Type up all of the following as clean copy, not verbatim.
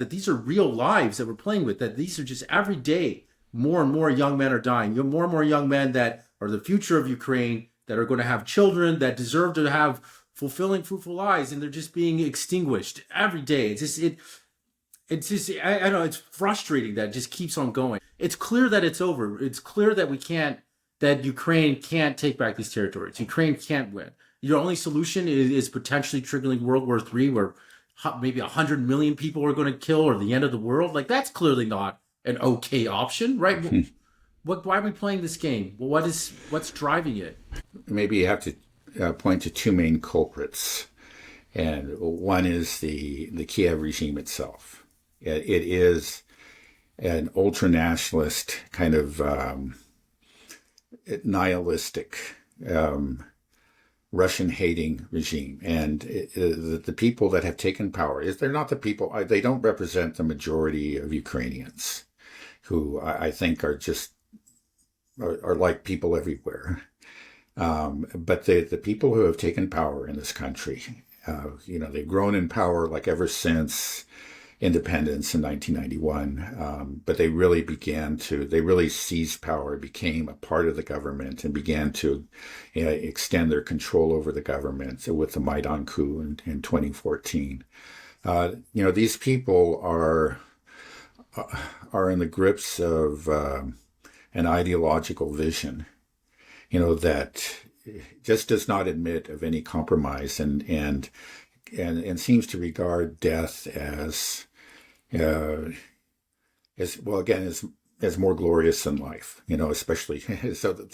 that these are real lives that we're playing with, that these are just every day, more and more young men are dying. You have more and more young men that are the future of Ukraine, that are going to have children, that deserve to have fulfilling, fruitful lives, and they're just being extinguished every day. It's just, I don't know, it's frustrating that it just keeps on going. It's clear that it's over. It's clear that that Ukraine can't take back these territories. Ukraine can't win. Your only solution is potentially triggering World War III, where maybe 100 million people are going to kill, or the end of the world. Like, that's clearly not an okay option, right? Why are we playing this game? Well, what's driving it? Maybe you have to point to two main culprits, and one is the Kiev regime itself. It is an ultra-nationalist kind of nihilistic, Russian-hating regime, and the people that have taken power they're not the people. They don't represent the majority of Ukrainians, who I think are just are like people everywhere. But the people who have taken power in this country, they've grown in power like ever since independence in 1991. But they really seized power, became a part of the government, and began to extend their control over the government with the Maidan coup in 2014. These people are in the grips of an ideological vision, that just does not admit of any compromise, and seems to regard death as well, again, as more glorious than life, especially so that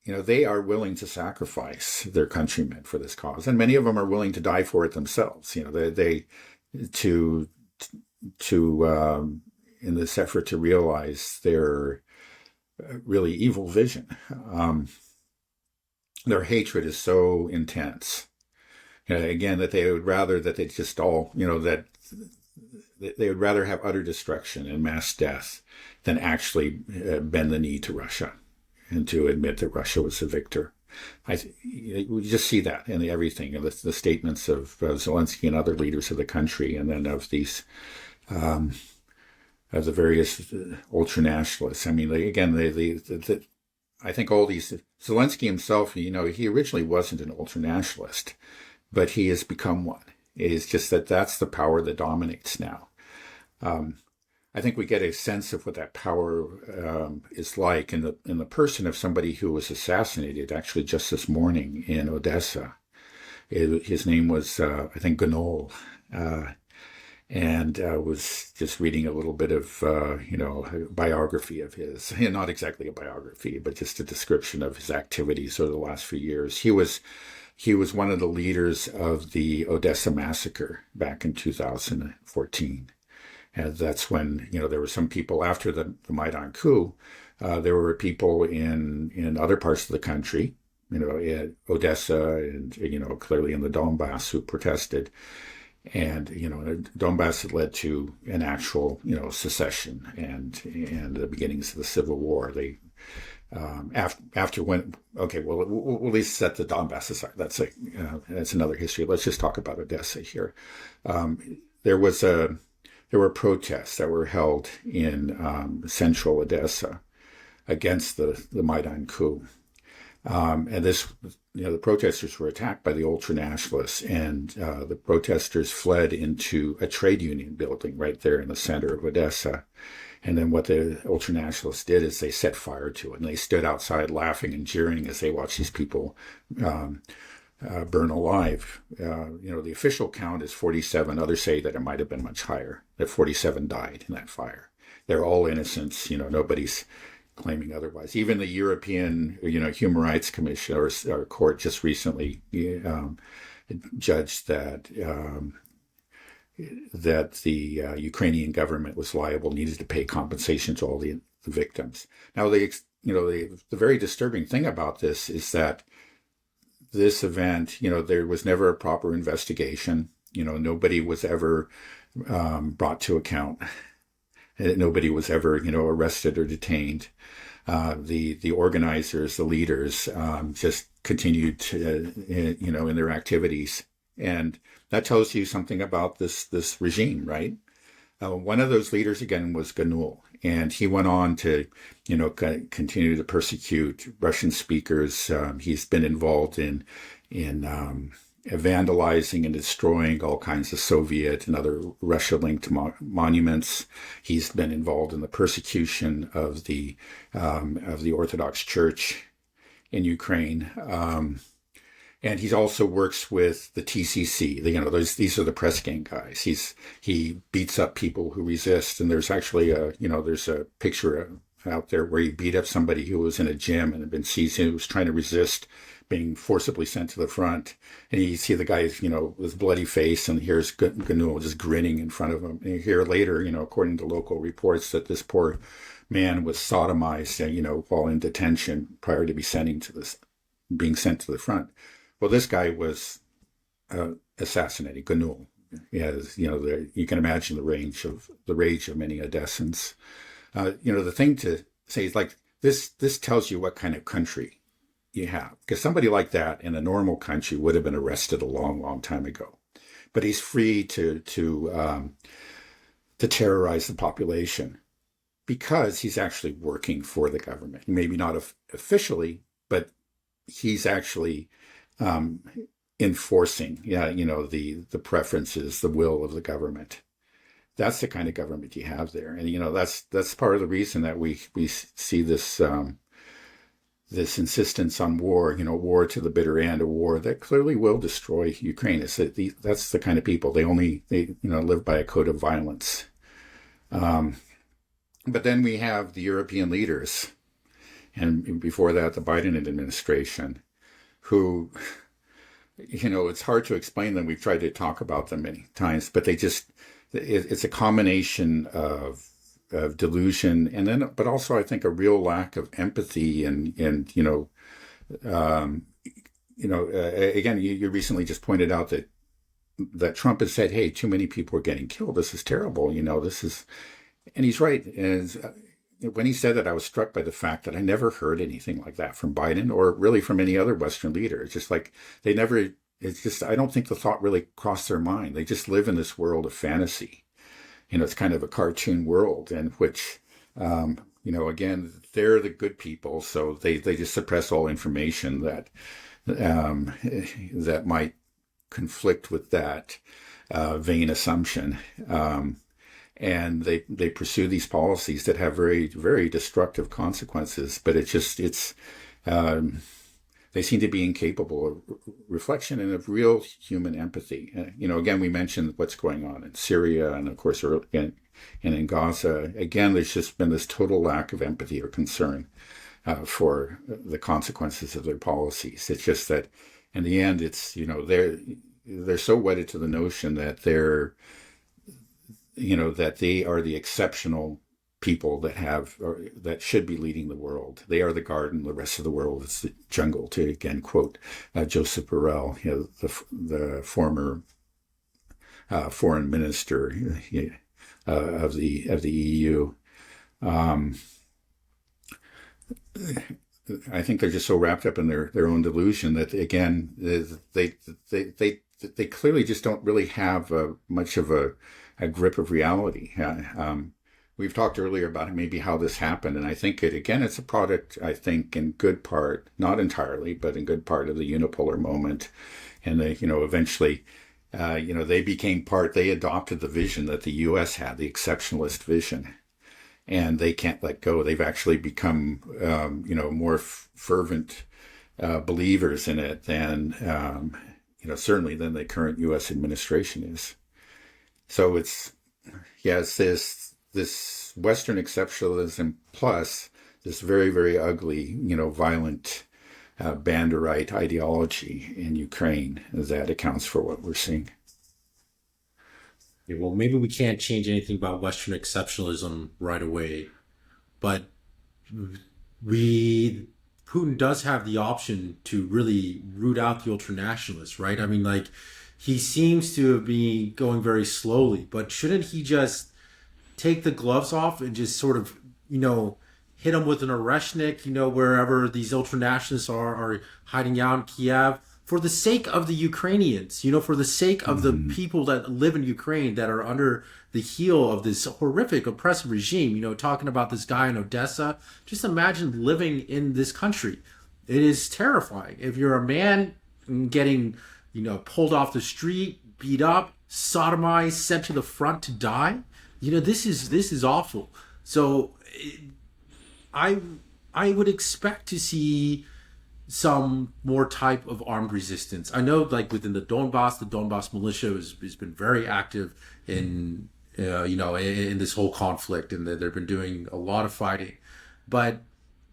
they are willing to sacrifice their countrymen for this cause, and many of them are willing to die for it themselves. In this effort to realize their really evil vision. Their hatred is so intense, again, that they would rather that they just all, that they would rather have utter destruction and mass death than actually bend the knee to Russia and to admit that Russia was the victor. We just see that in everything, the statements of Zelensky and other leaders of the country, and then of these of the various ultra-nationalists. I mean, I think all these, Zelensky himself, he originally wasn't an ultra-nationalist, but he has become one. It's just that's the power that dominates now. I think we get a sense of what that power is like in the person of somebody who was assassinated actually just this morning in Odessa. His name was, I think, Gonol. And was just reading a little bit of, a biography of his, not exactly a biography, but just a description of his activities over the last few years. He was one of the leaders of the Odessa massacre back in 2014. And that's when, there were some people after the Maidan coup, there were people in other parts of the country, in Odessa and, clearly in the Donbass, who protested. And, Donbass had led to an actual, secession and the beginnings of the Civil War. They, after when, okay, well, we'll at least set the Donbass aside. That's another history. Let's just talk about Odessa here. There were protests that were held in central Odessa against the Maidan coup. And this, the protesters were attacked by the ultra-nationalists, and the protesters fled into a trade union building right there in the center of Odessa. And then what the ultra-nationalists did is they set fire to it, and they stood outside laughing and jeering as they watched these people burn alive. The official count is 47. Others say that it might have been much higher, that 47 died in that fire. They're all innocents. Nobody's claiming otherwise. Even the European, Human Rights Commission or court just recently judged that the Ukrainian government was liable, needed to pay compensation to all the victims. Now, the very disturbing thing about this is that this event, there was never a proper investigation. Nobody was ever brought to account. Nobody was ever, arrested or detained. The organizers, the leaders, just continued to, in their activities, And that tells you something about this regime, right? One of those leaders again was Ganul, and he went on to, continue to persecute Russian speakers. He's been involved in vandalizing and destroying all kinds of Soviet and other Russia-linked monuments. He's been involved in the persecution of the Orthodox Church in Ukraine. And he also works with the TCC. These are the press gang guys. He beats up people who resist. And there's actually there's a picture out there where he beat up somebody who was in a gym and had been seized, who was trying to resist being forcibly sent to the front. And you see the guy, with bloody face, and here's Ganul just grinning in front of him. And you hear later, according to local reports, that this poor man was sodomized, while in detention prior to being sent to the front. Well, this guy was assassinated, Ganul. You can imagine the rage of many Odessans. The thing to say is like this tells you what kind of country you have, because somebody like that in a normal country would have been arrested a long, long time ago. But he's free to terrorize the population because he's actually working for the government. Maybe not officially, but he's actually enforcing, the preferences, the will of the government. That's the kind of government you have there, and that's part of the reason that we see this this insistence on war, war to the bitter end, a war that clearly will destroy Ukraine. That's the kind of people they live by a code of violence. But then we have the European leaders, and before that, the Biden administration, who, it's hard to explain them. We've tried to talk about them many times, but it's a combination of delusion, but also I think a real lack of empathy again, you recently just pointed out that Trump has said, hey, too many people are getting killed. This is terrible. And he's right. And when he said that, I was struck by the fact that I never heard anything like that from Biden or really from any other Western leader. It's just like I don't think the thought really crossed their mind. They just live in this world of fantasy. It's kind of a cartoon world in which, again, they're the good people. So they just suppress all information that might conflict with that vain assumption. And they pursue these policies that have very, very destructive consequences. But they seem to be incapable of reflection and of real human empathy. Again, we mentioned what's going on in Syria and, of course, and in Gaza. Again, there's just been this total lack of empathy or concern for the consequences of their policies. It's just that, in the end, it's they're so wedded to the notion that that they are the exceptional people that should be leading the world. They are the garden, the rest of the world is the jungle, to again quote Joseph Borrell, the former foreign minister of the EU. I think they're just so wrapped up in their own delusion that, again, they clearly just don't really have much of a grip of reality. We've talked earlier about maybe how this happened, and I think it's a product, I think, in good part, not entirely, but in good part of the unipolar moment. And they, eventually, they became they adopted the vision that the U.S. had, the exceptionalist vision, and they can't let go. They've actually become, more fervent believers in it than, certainly than the current U.S. administration is. So it's this Western exceptionalism plus this very, very ugly, violent Banderite ideology in Ukraine that accounts for what we're seeing. Yeah, well, maybe we can't change anything about Western exceptionalism right away, but Putin does have the option to really root out the ultra-nationalists, right? I mean, he seems to be going very slowly, but shouldn't he just take the gloves off and just sort of, hit them with an Oreshnik, wherever these ultra-nationalists are hiding out in Kiev? for the sake of the Ukrainians, for the sake of the people that live in Ukraine that are under the heel of this horrific oppressive regime, talking about this guy in Odessa. Just imagine living in this country. It is terrifying. If you're a man getting, pulled off the street, beat up, sodomized, sent to the front to die, this is awful. So I would expect to see some more type of armed resistance. I know, like within the Donbass militia has been very active in in this whole conflict, and they've been doing a lot of fighting. But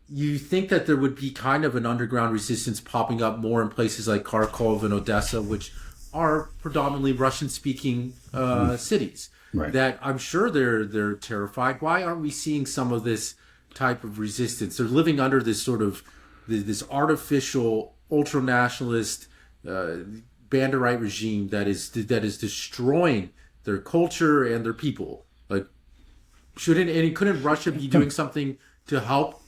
you think that there would be kind of an underground resistance popping up more in places like Kharkov and Odessa, which are predominantly Russian-speaking cities. Right. That I'm sure they're terrified. Why aren't we seeing some of this type of resistance? They're living under this sort of this artificial ultra-nationalist Banderite regime that is destroying their culture and their people. Like, couldn't Russia be doing something to help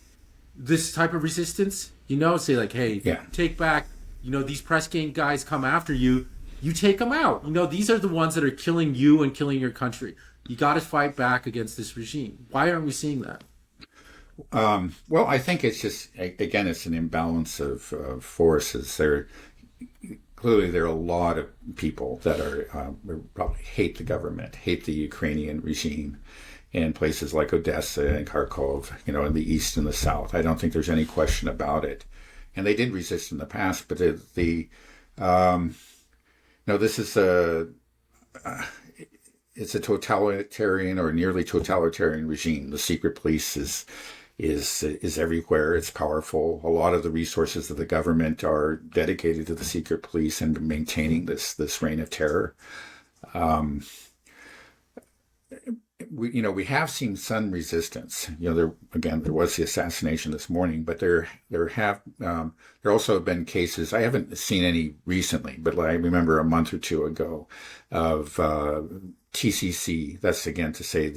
this type of resistance? Say like, hey, take back. These press gang guys come after you. You take them out. These are the ones that are killing you and killing your country. You got to fight back against this regime. Why aren't we seeing that? Well, I think it's just, again, it's an imbalance of forces. Clearly, there are a lot of people that are probably hate the government, hate the Ukrainian regime in places like Odessa and Kharkov, in the east and the south. I don't think there's any question about it. And they did resist in the past, but this is it's a totalitarian or nearly totalitarian regime. The secret police is everywhere. It's powerful. A lot of the resources of the government are dedicated to the secret police and maintaining this reign of terror. We have seen some resistance. There was the assassination this morning, but there also have been cases. I haven't seen any recently, but I remember a month or two ago of TCC. That's again to say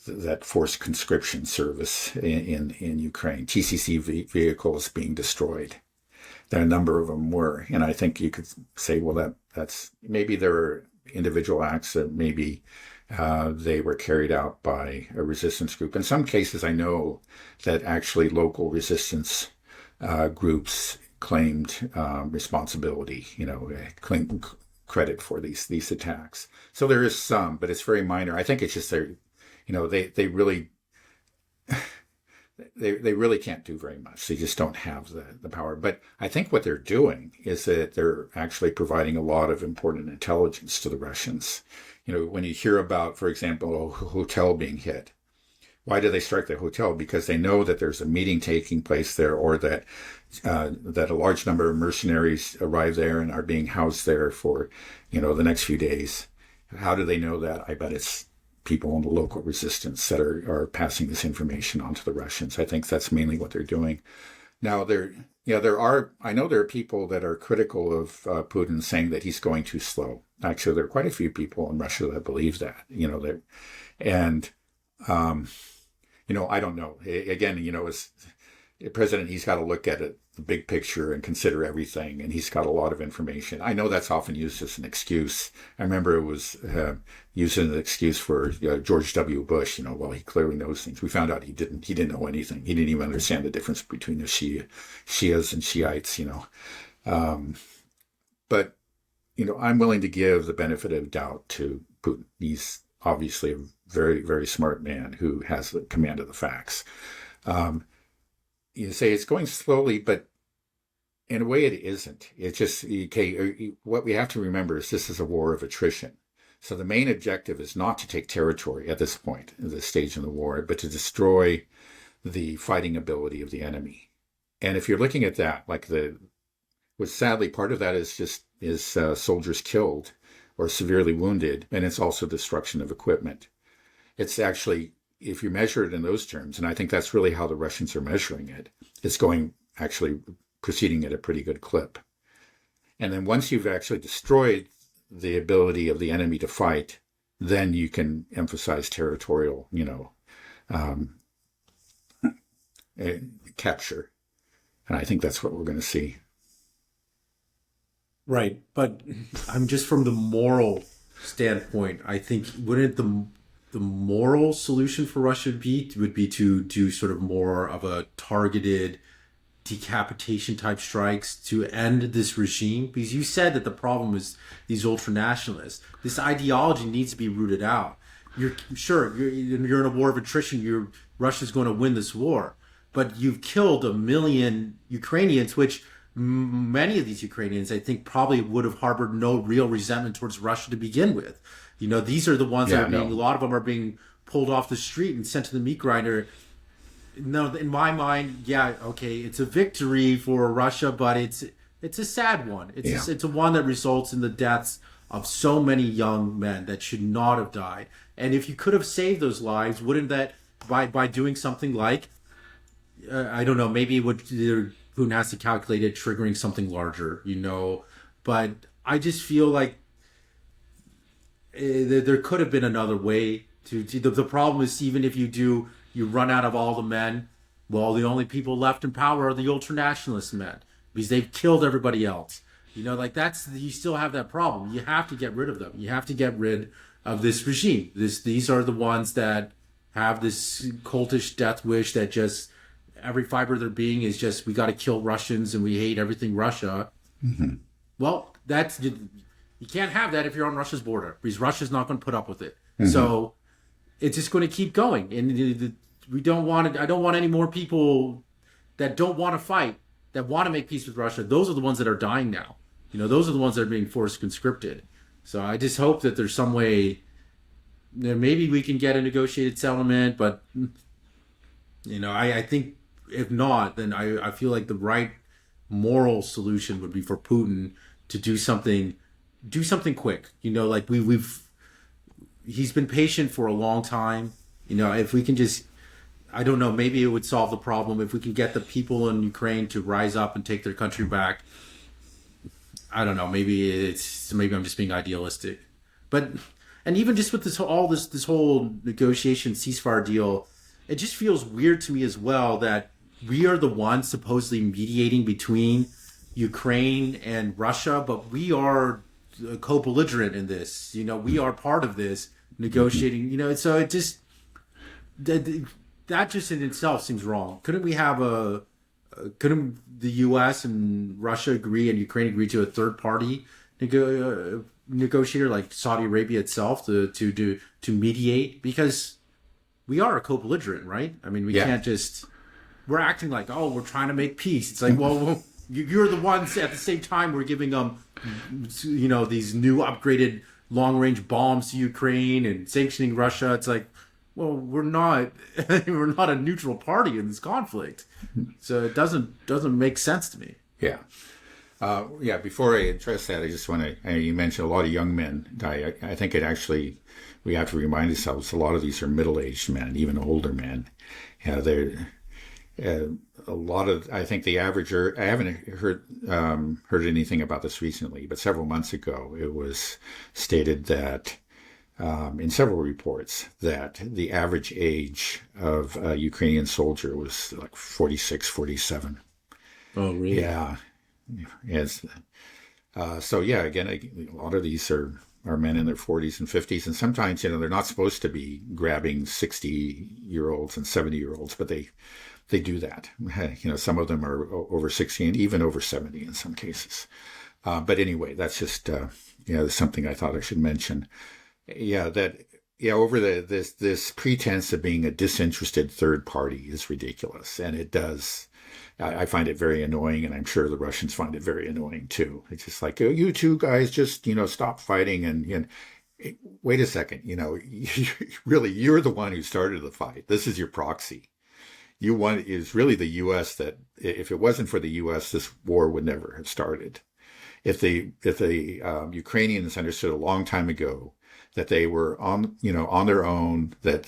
that forced conscription service in Ukraine. TCC vehicles being destroyed. There a number of them were, and I think you could say, well, that's maybe there are individual acts that maybe. They were carried out by a resistance group. In some cases, I know that actually local resistance groups claimed responsibility, claimed credit for these attacks. So there is some, but it's very minor. I think it's just they really they really can't do very much. They just don't have the power. But I think what they're doing is that they're actually providing a lot of important intelligence to the Russians. When you hear about, for example, a hotel being hit, why do they strike the hotel? Because they know that there's a meeting taking place there, or that a large number of mercenaries arrive there and are being housed there for, the next few days. How do they know that? I bet it's people in the local resistance that are passing this information on to the Russians. I think that's mainly what they're doing. Now, I know there are people that are critical of Putin, saying that he's going too slow. Actually, there are quite a few people in Russia that believe that, I don't know. Again, as a president, he's got to look at it, the big picture, and consider everything. And he's got a lot of information. I know that's often used as an excuse. I remember it was used as an excuse for George W. Bush. Well, he clearly knows things. We found out he didn't know anything. He didn't even understand the difference between the Shias and Shiites. But I'm willing to give the benefit of doubt to Putin. He's obviously a very, very smart man who has the command of the facts. You say it's going slowly, but in a way it isn't. It's just, what we have to remember is this is a war of attrition. So the main objective is not to take territory at this point, at this stage in the war, but to destroy the fighting ability of the enemy. And if you're looking at that, sadly, part of that is soldiers killed or severely wounded, and it's also destruction of equipment. It's actually, if you measure it in those terms, and I think that's really how the Russians are measuring it, it's proceeding at a pretty good clip. And then once you've actually destroyed the ability of the enemy to fight, then you can emphasize territorial, capture. And I think that's what we're going to see. Right. But I'm just from the moral standpoint, I think wouldn't the moral solution for Russia would be to do sort of more of a targeted decapitation type strikes to end this regime? Because you said that the problem is these ultra-nationalists. This ideology needs to be rooted out. You're sure you're in a war of attrition. Russia's going to win this war, but you've killed 1 million Ukrainians, which many of these Ukrainians, I think, probably would have harbored no real resentment towards Russia to begin with. These are the ones that Yeah, are being, a no. lot of them are being pulled off the street and sent to the meat grinder. No, in my mind, yeah, okay, it's a victory for Russia, but it's a sad one. Yeah. It's a one that results in the deaths of so many young men that should not have died. And if you could have saved those lives, wouldn't that by doing something like I don't know, maybe Putin has to calculate it, triggering something larger. But I just feel like there could have been another way the problem is, even if you run out of all the men, well, the only people left in power are the ultra-nationalist men because they've killed everybody else. You still have that problem. You have to get rid of them. You have to get rid of this regime. These are the ones that have this cultish death wish that just every fiber of their being is just, we got to kill Russians and we hate everything Russia. Hmm. Well, you can't have that if you're on Russia's border because Russia's not going to put up with it. Hmm. So it's just going to keep going, and we don't want it. I don't want any more people that don't want to fight, that want to make peace with Russia. Those are the ones that are dying now. Those are the ones that are being forced conscripted. So I just hope that there's some way that maybe we can get a negotiated settlement. But I think if not, then I feel like the right moral solution would be for Putin to do something quick. Like he's been patient for a long time. If we can just, I don't know, maybe it would solve the problem if we can get the people in Ukraine to rise up and take their country back. I don't know, maybe I'm just being idealistic. But and even just with this whole negotiation ceasefire deal, it just feels weird to me as well that we are the ones supposedly mediating between Ukraine and Russia, but we are co-belligerent in this. We are part of this negotiating. So it just that just in itself seems wrong. Couldn't the U.S. and Russia agree and Ukraine agree to a third party negotiator like Saudi Arabia itself to mediate? Because we are a co-belligerent, right? I mean, we Yeah. can't just, we're acting like, oh, we're trying to make peace. It's like, well, you're the ones at the same time we're giving them, these new upgraded long-range bombs to Ukraine and sanctioning Russia. It's like, well, we're not a neutral party in this conflict. So it doesn't make sense to me. Yeah. Yeah, before I address that, I just want to, you mentioned a lot of young men die. I think we have to remind ourselves a lot of these are middle-aged men, even older men. Yeah, they're a lot of, I think the average, I haven't heard anything about this recently, but several months ago it was stated that in several reports that the average age of a Ukrainian soldier was like 46, 47. Oh, really? Yeah. Yes. So yeah, again, a lot of these are men in their 40s and 50s, and sometimes they're not supposed to be grabbing 60-year-olds and 70-year-olds, but they do that. Some of them are over 60 and even over 70 in some cases. But anyway, that's just something I thought I should mention. Yeah, over this pretense of being a disinterested third party is ridiculous, and it does. I find it very annoying, and I'm sure the Russians find it very annoying too. It's just like, oh, you two guys just stop fighting and wait a second, really you're the one who started the fight. This is your proxy. Is really the U.S. that if it wasn't for the U.S., this war would never have started. If the Ukrainians understood a long time ago that they were on their own, that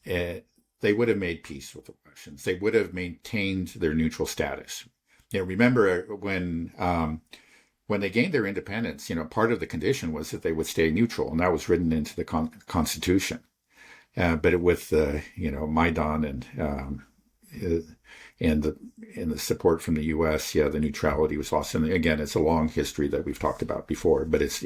they would have made peace with the Russians. They would have maintained their neutral status. Remember when they gained their independence, part of the condition was that they would stay neutral, and that was written into the Constitution. But with Maidan and the support from the U.S. Yeah, the neutrality was lost. And again, it's a long history that we've talked about before, but it's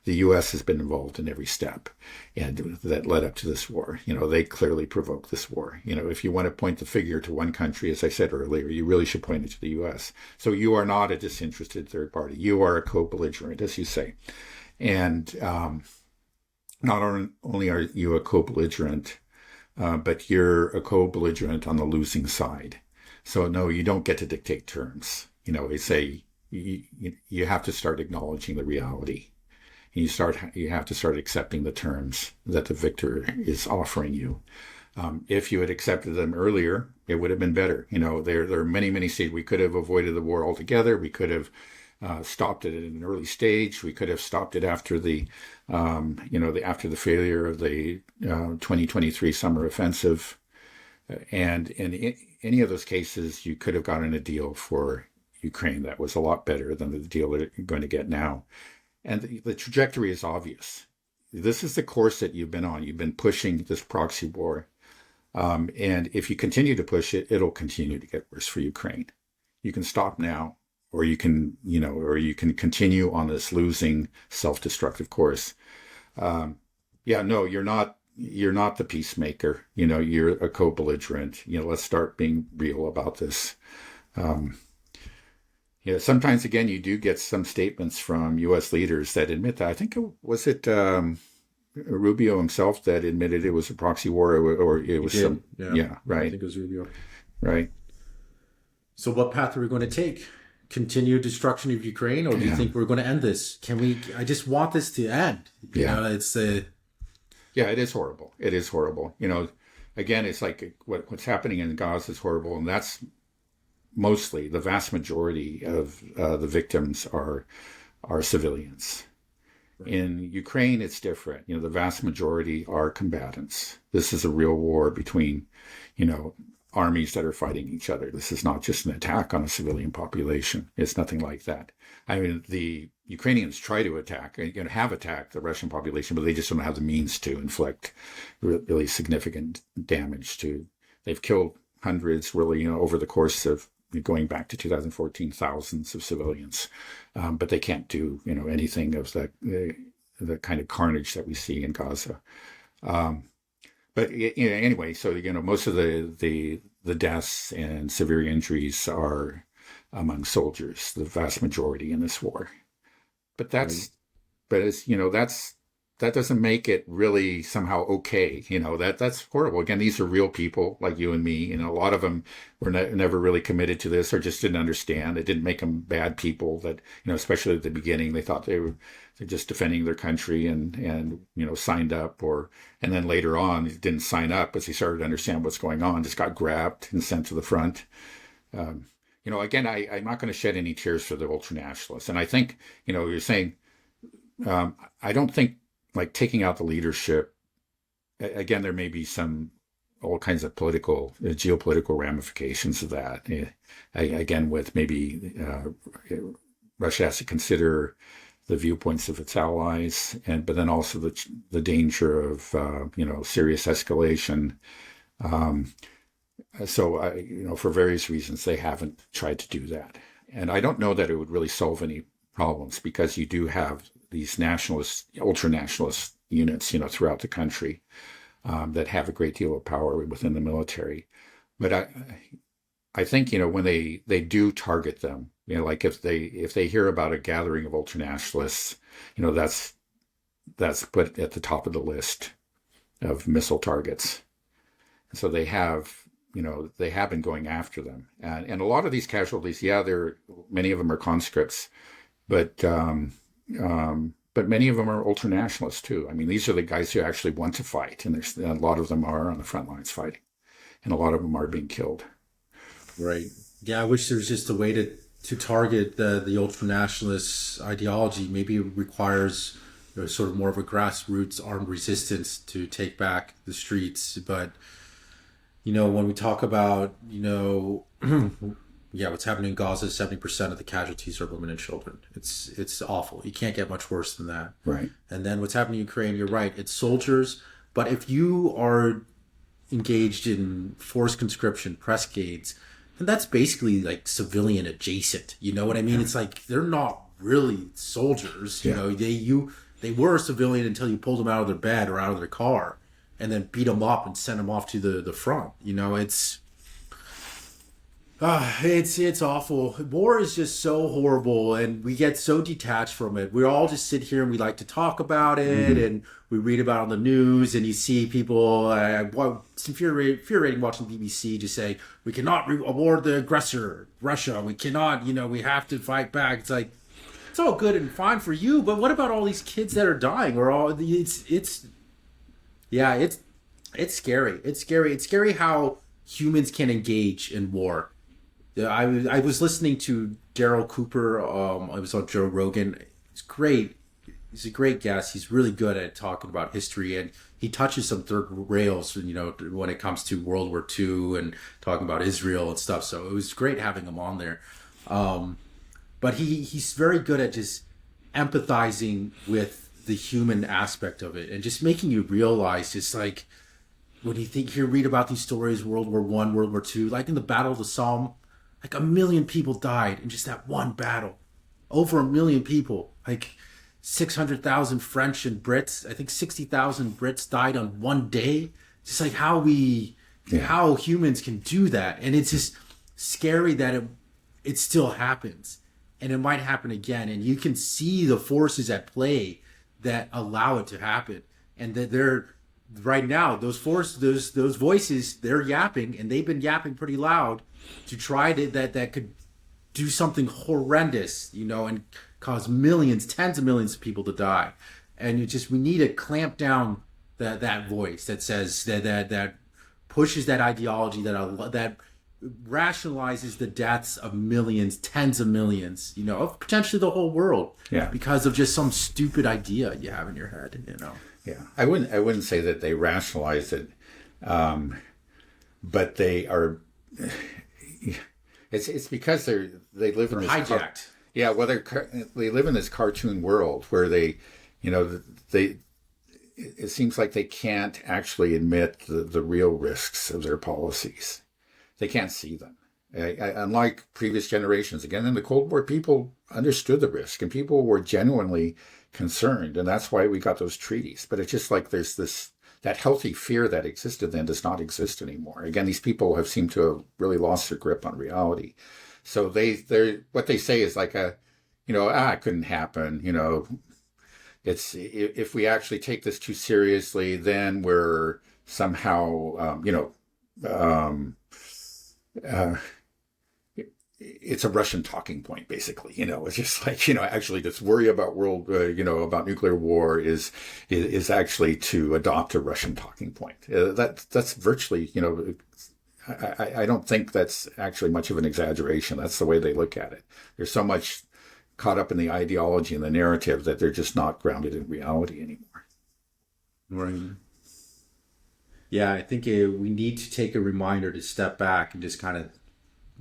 the U.S. has been involved in every step, and that led up to this war. They clearly provoked this war. If you want to point the finger to one country, as I said earlier, you really should point it to the U.S. So you are not a disinterested third party. You are a co-belligerent, as you say, and not only are you a co-belligerent, but you're a co-belligerent on the losing side. So no, you don't get to dictate terms. They say you have to start acknowledging the reality. And you have to start accepting the terms that the victor is offering you. If you had accepted them earlier, it would have been better. There are many, many states. We could have avoided the war altogether. We could have stopped it at an early stage. We could have stopped it after after the failure of the 2023 summer offensive. And in any of those cases, you could have gotten a deal for Ukraine that was a lot better than the deal that you're going to get now. And the trajectory is obvious. This is the course that you've been on. You've been pushing this proxy war. And if you continue to push it, it'll continue to get worse for Ukraine. You can stop now, or you can continue on this losing self-destructive course. No, you're not the peacemaker. You're a co-belligerent. Let's start being real about this. Sometimes, again, you do get some statements from U.S. leaders that admit that. I think was it Rubio himself that admitted it was a proxy war, or it was some. Yeah, right. I think it was Rubio. Right. So, what path are we going to take? Continue destruction of Ukraine, or do you think we're going to end this? I just want this to end. It's Yeah, it is horrible. It is horrible. Again, it's like what's happening in Gaza is horrible, and that's mostly the vast majority of the victims are civilians. Right. In Ukraine, it's different. The vast majority are combatants. This is a real war between, armies that are fighting each other. This is not just an attack on a civilian population. It's nothing like that. I mean, the Ukrainians try to attack, have attacked the Russian population, but they just don't have the means to inflict really significant damage to. They've killed hundreds, really, over the course of going back to 2014, thousands of civilians, but they can't do, anything of the kind of carnage that we see in Gaza. But anyway, so most of the deaths and severe injuries are among soldiers, the vast majority in this war. But that doesn't make it really somehow okay. That's horrible. Again, these are real people like you and me. A lot of them were never really committed to this, or just didn't understand. It didn't make them bad people. That especially at the beginning, they thought they're just defending their country and signed up, and then later on didn't sign up as they started to understand what's going on. Just got grabbed and sent to the front. Again, I'm not going to shed any tears for the ultra-nationalists. And I think, you're saying, I don't think like taking out the leadership, again, there may be all kinds of geopolitical ramifications of that. Again, with maybe Russia has to consider the viewpoints of its allies, but then also the danger of, serious escalation. So, for various reasons, they haven't tried to do that. And I don't know that it would really solve any problems, because you do have these ultra-nationalist units, throughout the country that have a great deal of power within the military. But I think, when they do target them, like if they hear about a gathering of ultra-nationalists, that's put at the top of the list of missile targets. So they have been going after them, and a lot of these casualties, many of them are conscripts, but many of them are ultra-nationalists too. I mean, these are the guys who actually want to fight, and there's a lot of them are on the front lines fighting, and a lot of them are being killed. Right. Yeah, I wish there was just a way to target the ultra-nationalist ideology. Maybe it requires sort of more of a grassroots armed resistance to take back the streets, but when we talk about, what's happening in Gaza, 70% of the casualties are women and children. It's awful. You can't get much worse than that. Right. And then what's happening in Ukraine, you're right, it's soldiers. But if you are engaged in forced conscription, press gauges, and that's basically like civilian adjacent. You know what I mean? It's like they're not really soldiers. You know, they were a civilian until you pulled them out of their bed or out of their car, and then beat them up and sent them off to the front. You know, it's awful. War is just so horrible, and we get so detached from it. We all just sit here and we like to talk about it, and we read about it on the news, and you see people. It's infuriating watching BBC just say we cannot award the aggressor, Russia. We cannot. You know, we have to fight back. It's like it's all good and fine for you, but what about all these kids that are dying? Or all it's scary. It's scary. It's scary how humans can engage in war. Yeah, I was listening to Daryl Cooper. I was on Joe Rogan. It's great. He's a great guest. He's really good at talking about history, and he touches some third rails, you know, when it comes to World War II and talking about Israel and stuff. So it was great having him on there. But he's very good at just empathizing with the human aspect of it and just making you realize, just like when you read about these stories, World War I, World War II, like in the Battle of the Somme. Like 1 million people died in just that one battle. Over 1 million people. Like 600,000 French and Brits. I think 60,000 Brits died on one day. Just like how humans can do that. And it's just scary that it still happens. And it might happen again. And you can see the forces at play that allow it to happen. And that they're right now, those voices, they're yapping, and they've been yapping pretty loud to try that could do something horrendous, you know, and cause millions, tens of millions of people to die. And we need to clamp down that voice that says that pushes that ideology that rationalizes the deaths of millions, tens of millions, you know, of potentially the whole world, because of just some stupid idea you have in your head, you know. Yeah, I wouldn't say that they rationalize it, but they are. It's because they live in this hijacked. They live in this cartoon world where they, you know, it seems like they can't actually admit the real risks of their policies. They can't see them. Unlike previous generations, again, in the Cold War, people understood the risk and people were genuinely concerned. And that's why we got those treaties. But it's just like there's that healthy fear that existed then does not exist anymore. Again, these people have seemed to have really lost their grip on reality. So what they say is like it couldn't happen. You know, it's if we actually take this too seriously, then we're somehow, it's a Russian talking point, basically. You know, it's just like, you know, actually this worry about about nuclear war is actually to adopt a Russian talking point. That's virtually, you know, I don't think that's actually much of an exaggeration. That's the way they look at it. There's so much caught up in the ideology and the narrative that they're just not grounded in reality anymore. Right. Yeah, I think we need to take a reminder to step back and just kind of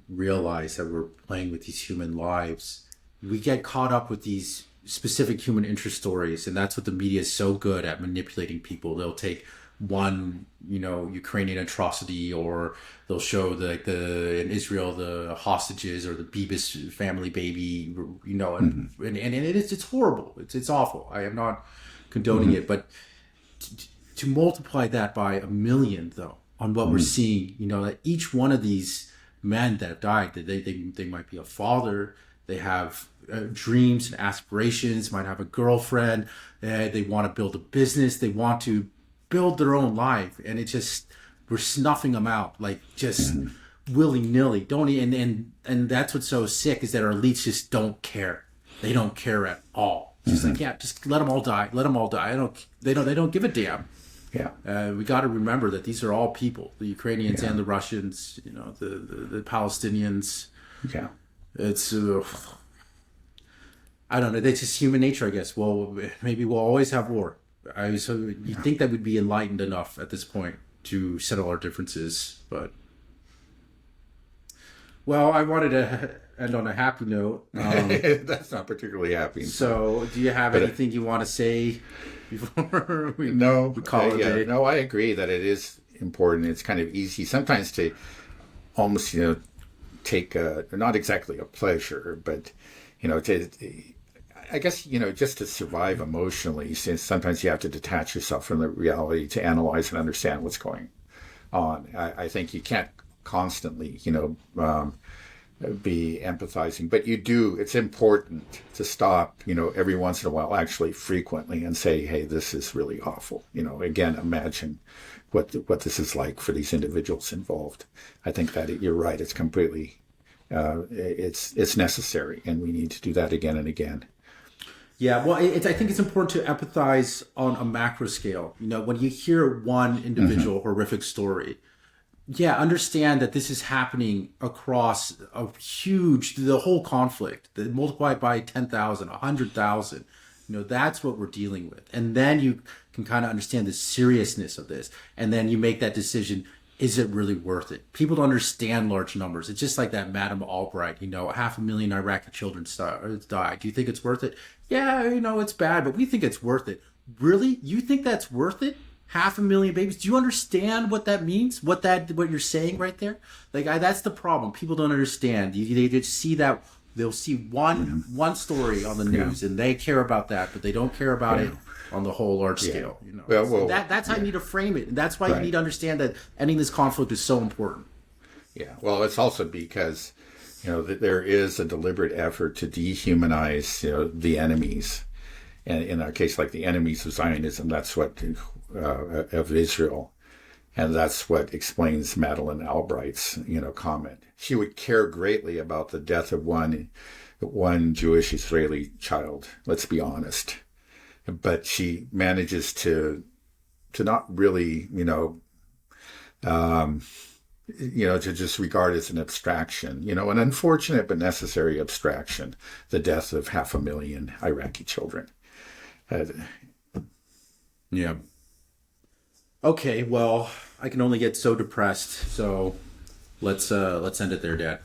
realize that we're playing with these human lives. We get caught up with these specific human interest stories, and that's what the media is so good at, manipulating people. They'll take one, you know, Ukrainian atrocity, or they'll show in Israel the hostages or the Bebis family baby, you know, and it's horrible. It's awful. I am not condoning it, but to multiply that by 1 million, though, on what we're seeing, you know, that each one of these men that have died, that they might be a father, they have dreams and aspirations, might have a girlfriend, they want to build a business, they want to build their own life, and it just, we're snuffing them out like just willy-nilly. And that's what's so sick, is that our elites just don't care. They don't care at all. Just like, just let them all die. Let them all die. They don't give a damn. Yeah. We got to remember that these are all people, the Ukrainians and the Russians, you know, the Palestinians. Yeah. It's, I don't know. That's just human nature, I guess. Well, maybe we'll always have war. You think that we'd be enlightened enough at this point to settle our differences, but. Well, I wanted to end on a happy note. That's not particularly happy. So, do you have anything you want to say before we call it a day? No, I agree that it is important. It's kind of easy sometimes to almost, take not exactly a pleasure, but, I guess, just to survive emotionally, since sometimes you have to detach yourself from the reality to analyze and understand what's going on. I think you can't constantly, be empathizing, but you do. It's important to stop, every once in a while, actually frequently, and say, hey, this is really awful. Again, imagine what this is like for these individuals involved. I think that you're right. It's completely, it's necessary, and we need to do that again and again. Yeah, well, I think it's important to empathize on a macro scale. When you hear one individual horrific story, yeah, understand that this is happening across the whole conflict, multiply it by 10,000, 100,000. That's what we're dealing with. And then you can kind of understand the seriousness of this. And then you make that decision. Is it really worth it? People don't understand large numbers. It's just like that Madame Albright, 500,000 Iraqi children died. Do you think it's worth it? Yeah, it's bad, but we think it's worth it. Really? You think that's worth it? 500,000 babies. Do you understand what that means? What you're saying right there? That's the problem. People don't understand. They just see that. They'll see one story on the news, and they care about that, but they don't care about it on the whole large scale. Well, that's how you need to frame it. And that's why you need to understand that ending this conflict is so important. Yeah. Well, it's also because that there is a deliberate effort to dehumanize the enemies, and in our case, like the enemies of Zionism, that's what of Israel. And that's what explains Madeleine Albright's, comment. She would care greatly about the death of one Jewish Israeli child. Let's be honest. But she manages to not really, to just regard as an abstraction, an unfortunate but necessary abstraction, the death of 500,000 Iraqi children. Yeah. Okay, well, I can only get so depressed, so let's end it there, Dad.